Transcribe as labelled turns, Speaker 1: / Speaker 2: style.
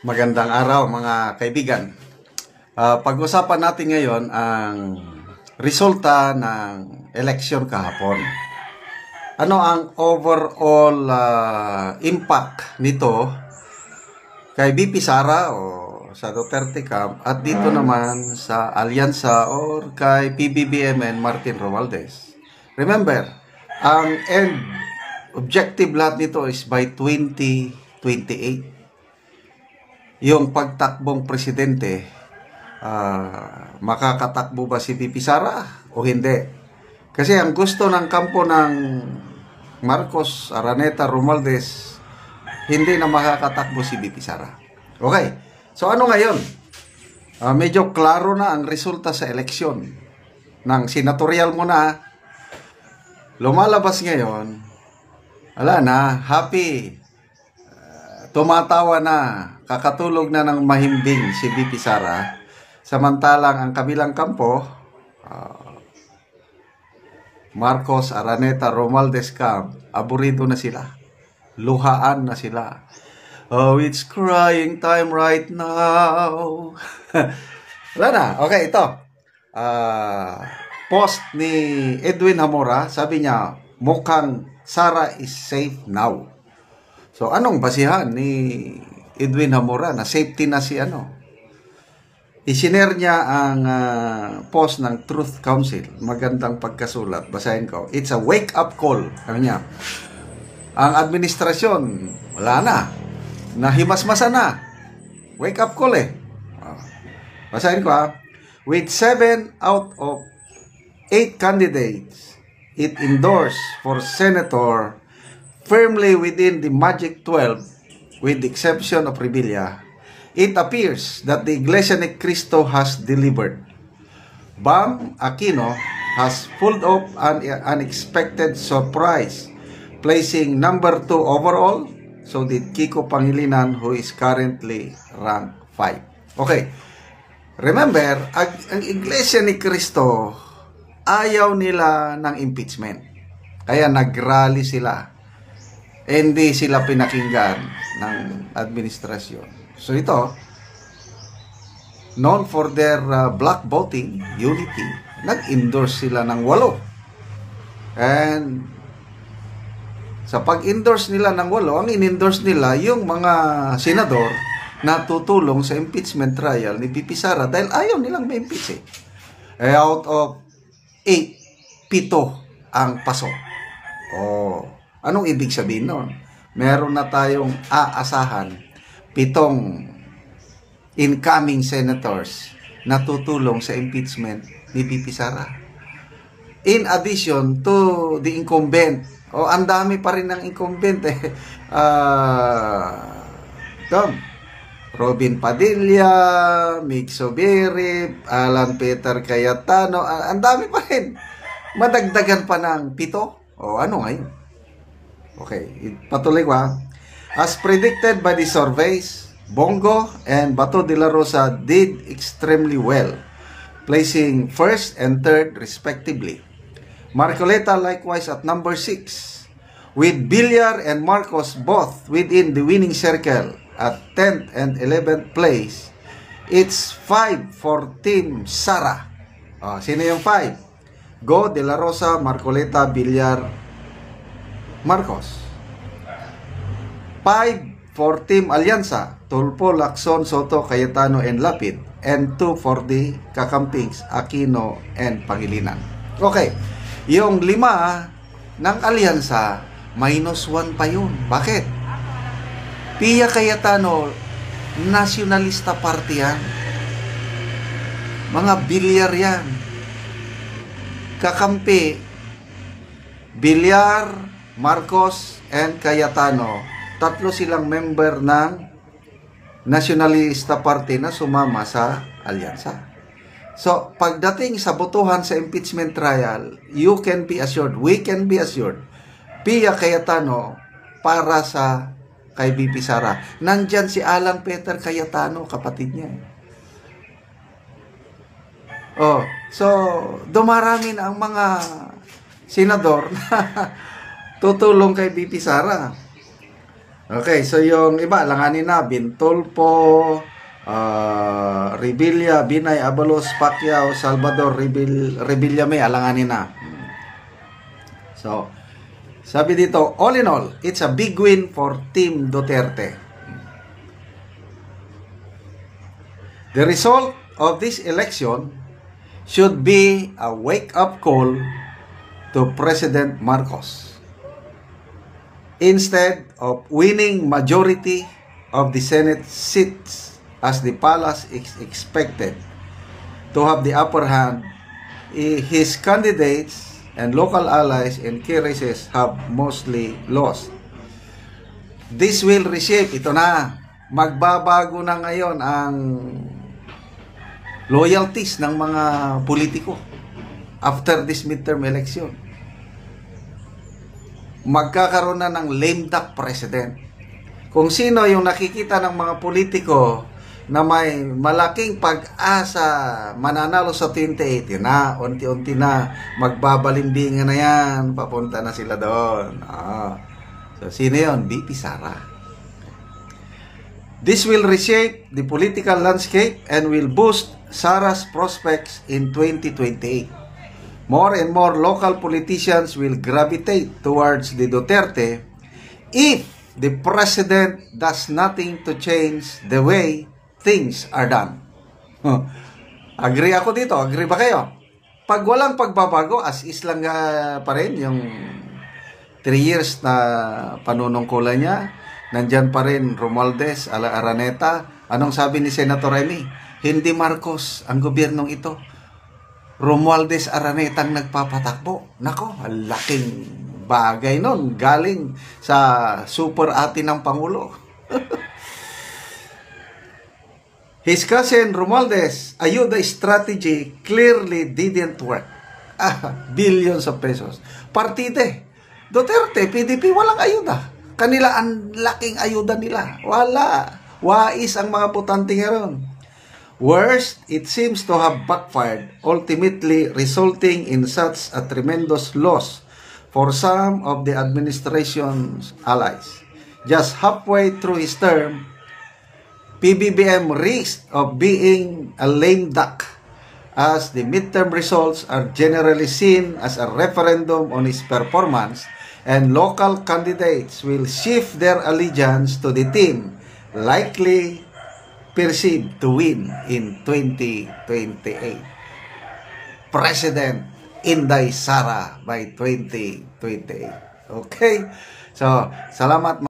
Speaker 1: Magandang araw mga kaibigan. Pag-usapan natin ngayon ang resulta ng eleksyon kahapon. Ano ang overall impact nito kay BP Sara o sa Duterte Camp at dito naman sa Alyansa or kay PBBM and Martin Romualdez? Remember, ang end objective lahat nito is by 2028. Yung pagtakbong presidente, makakatakbo ba si BP Sara o hindi? Kasi ang gusto ng kampo ng Marcos, Araneta, Romualdez, hindi na makakatakbo si BP Sara. Okay, so ano ngayon? Medyo klaro na ang resulta sa eleksyon ng senatorial muna. Lumalabas ngayon, wala na, happy, tumatawa na, kakatulog na ng mahimbing si BP Sara. Samantalang ang kabilang kampo, Marcos, Araneta, Romualdez Camp, aburido na sila. Luhaan na sila. Oh, it's crying time right now. Wala na. Okay, ito. Post ni Edwin Hamora, sabi niya, mukhang Sara is safe now. So, anong basihan ni Edwin Hamora na safety na si ano? Isinare niya ang post ng Truth Council. Magandang pagkasulat. Basahin ko. It's a wake-up call. Sabi niya, ang administrasyon, wala na. Nahimasmasa na. Wake-up call eh. Basahin ko ha. With 7 out of 8 candidates it endorsed for senator firmly within the magic 12, with the exception of Revilla, it appears that the Iglesia ni Cristo has delivered. Bam Aquino has pulled off an unexpected surprise, placing number 2 overall. So did Kiko Pangilinan, who is currently ranked 5. Okay, remember, ang Iglesia ni Cristo, ayaw nila ng impeachment. Kaya nag-rally sila. Hindi sila pinakinggan ng administrasyon. So ito, known for their black voting unity, nag-endorse sila ng 8. And sa pag-endorse nila ng 8, ang in-endorse nila yung mga senador na tutulong sa impeachment trial ni BP Sara dahil ayaw nilang ma-impeach eh. Out of 8, 7 ang pasok. Oh, anong ibig sabihin nun? Meron na tayong aasahan 7 incoming senators na tutulong sa impeachment ni BP Sara. In addition to the incumbent. Oh, ang dami pa rin ng incumbent eh. Robin Padilla, Mig Sobiri, Alan Peter Cayetano, ang dami pa rin. Madagdagan pa ng 7. O ano ngayon? Okay, patuloy ko ha. As predicted by the surveys, Bongo and Bato de la Rosa did extremely well, placing 1st and 3rd respectively. Marcoleta likewise at number 6, with Villar and Marcos both within the winning circle at 10th and 11th place. It's 5 for Team Sara. Sino yung 5? Go, De La Rosa, Marcoleta, Villar, Marcos. 5 for Team Alyansa, Tulfo, Lacson, Soto, Cayetano, and Lapid. And 2 for the Kakampings, Aquino, and Pangilinan. Okay, yung 5 ng Alyansa, -1 pa yun. Bakit? Pia Cayetano, nationalista party yan. Mga Villar yan. Kakampi, Villar, Marcos, and Cayetano. 3 silang member ng nationalista party na sumama sa Alyansa. So, pagdating sa botohan sa impeachment trial, you can be assured, we can be assured, Pia Cayetano para sa kay BP Sara. Nandyan si Alan Peter Cayetano, kapatid niya. Oh, so dumarami na ang mga senador na tutulong kay BP Sara. Okay, so yung iba, langanin na, Bintulpo, Revilla, Binay, Abalos, Pacquiao, Salvador, Revillame, alanganin na. So, sabi dito, all in all, it's a big win for Team Duterte. The result of this election should be a wake-up call to President Marcos. Instead of winning majority of the Senate seats as the palace is expected to have the upper hand, his candidates and local allies in key races have mostly lost. This will reshape, ito na, magbabago na ngayon ang loyalties ng mga politiko after this midterm election. Magkakaroon na ng lame duck president. Kung sino yung nakikita ng mga politiko na may malaking pag-asa mananalo sa 2018 na, unti-unti na magbabalimbingan na yan, papunta na sila doon. So sino yun? VP Sara. This will reshape the political landscape and will boost Sara's prospects in 2028. More and more local politicians will gravitate towards the Duterte if the president does nothing to change the way things are done. Agree ako dito. Agree ba kayo? Pag walang pagbabago, as is lang pa rin yung 3 years na panunungkulan niya, nandyan pa rin Romualdez, Araneta. Anong sabi ni Senator Remy? Hindi Marcos ang gobyernong ito. Romualdez Araneta ang nagpapatakbo. Nako, laking bagay nun. Galing sa super ate ng Pangulo. His cousin Romualdez ayuda strategy clearly didn't work. Billions of pesos. Partide. Duterte, PDP, walang ayuda. Kanila ang laking ayuda nila. Wala. Wais ang mga botante ngayon. Worst, it seems to have backfired, ultimately resulting in such a tremendous loss for some of the administration's allies. Just halfway through his term, PBBM risked of being a lame duck, as the midterm results are generally seen as a referendum on his performance, and local candidates will shift their allegiance to the team likely perceived to win in 2028. President Inday Sara by 2028. Okay? So, salamat.